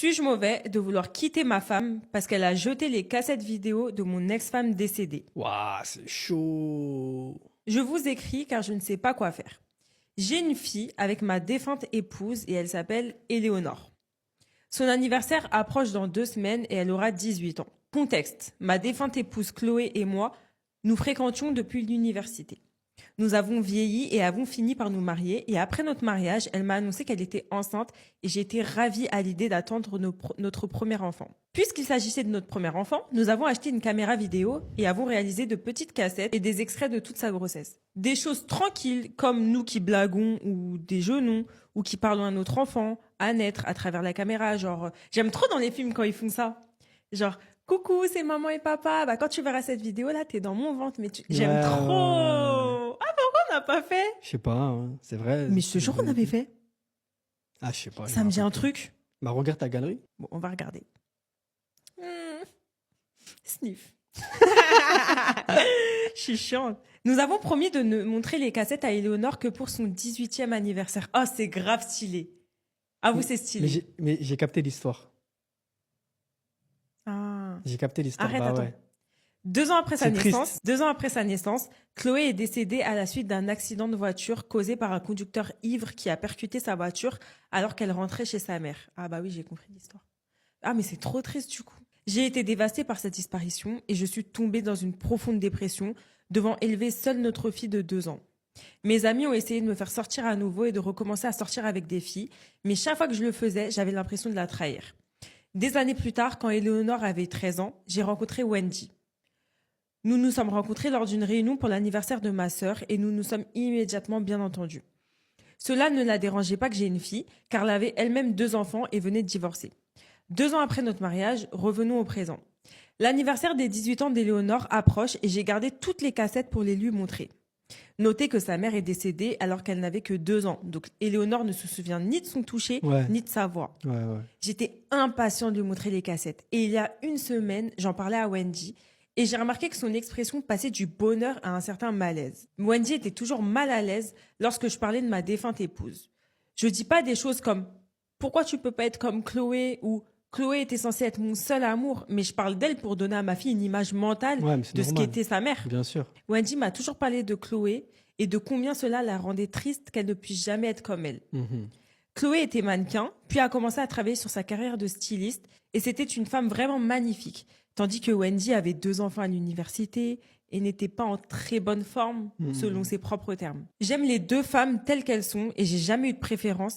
Suis-je mauvais de vouloir quitter ma femme parce qu'elle a jeté les cassettes vidéo de mon ex-femme décédée? Waouh, c'est chaud. Je vous écris car je ne sais pas quoi faire. J'ai une fille avec ma défunte épouse et elle s'appelle Éléonore. Son anniversaire approche dans 2 semaines et elle aura 18 ans. Contexte, ma défunte épouse Chloé et moi, nous fréquentions depuis l'université. Nous avons vieilli et avons fini par nous marier et après notre mariage, elle m'a annoncé qu'elle était enceinte et j'ai été ravie à l'idée d'attendre notre premier enfant. Puisqu'il s'agissait de notre premier enfant, nous avons acheté une caméra vidéo et avons réalisé de petites cassettes et des extraits de toute sa grossesse. Des choses tranquilles comme nous qui blaguons ou des genoux ou qui parlons à notre enfant à naître à travers la caméra. Genre, j'aime trop dans les films quand ils font ça. Genre, coucou, c'est maman et papa. Bah, quand tu verras cette vidéo-là, t'es dans mon ventre. Mais j'aime Ouais, trop. ouais. Ah, pourquoi on n'a pas fait? Je sais pas, hein, c'est vrai. Mais ce jour, on avait fait. Ah, je sais pas. je Ça me dit un rappelle plus. truc. Bah, regarde ta galerie. Bon, on va regarder. Sniff. Je suis chiante. Nous avons promis de ne montrer les cassettes à Éléonore que pour son 18e anniversaire. Oh, c'est grave stylé. Ah, vous, c'est stylé. Mais j'ai capté l'histoire. Ah. J'ai capté l'histoire. Arrête, Bah attends. ouais. 2 ans après sa C'est triste. naissance, 2 ans après sa naissance, Chloé est décédée à la suite d'un accident de voiture causé par un conducteur ivre qui a percuté sa voiture alors qu'elle rentrait chez sa mère. Ah bah oui, j'ai compris l'histoire. Ah mais c'est trop triste du coup. J'ai été dévastée par cette disparition et je suis tombée dans une profonde dépression devant élever seule notre fille de 2 ans. Mes amis ont essayé de me faire sortir à nouveau et de recommencer à sortir avec des filles, mais chaque fois que je le faisais, j'avais l'impression de la trahir. Des années plus tard, quand Éléonore avait 13 ans, j'ai rencontré Wendy. Nous nous sommes rencontrés lors d'une réunion pour l'anniversaire de ma sœur et nous nous sommes immédiatement bien entendus. Cela ne la dérangeait pas que j'ai une fille, car elle avait elle-même 2 enfants et venait de divorcer. 2 ans après notre mariage, revenons au présent. L'anniversaire des 18 ans d'Éléonore approche et j'ai gardé toutes les cassettes pour les lui montrer. Notez que sa mère est décédée alors qu'elle n'avait que 2 ans, donc Éléonore ne se souvient ni de son toucher, Ouais. ni de sa voix. Ouais, ouais. J'étais impatiente de lui montrer les cassettes. Et il y a 1 semaine, j'en parlais à Wendy et j'ai remarqué que son expression passait du bonheur à un certain malaise. Wendy était toujours mal à l'aise lorsque je parlais de ma défunte épouse. Je dis pas des choses comme « Pourquoi tu peux pas être comme Chloé ?» ou « Chloé était censée être mon seul amour », mais je parle d'elle pour donner à ma fille une image mentale Ouais, mais c'est de ce normal. qu'était sa mère. Bien sûr. Wendy m'a toujours parlé de Chloé et de combien cela la rendait triste qu'elle ne puisse jamais être comme elle. Mhm. Chloé était mannequin, puis a commencé à travailler sur sa carrière de styliste et c'était une femme vraiment magnifique. Tandis que Wendy avait 2 enfants à l'université et n'était pas en très bonne forme, selon ses propres termes. J'aime les 2 femmes telles qu'elles sont et j'ai jamais eu de préférence,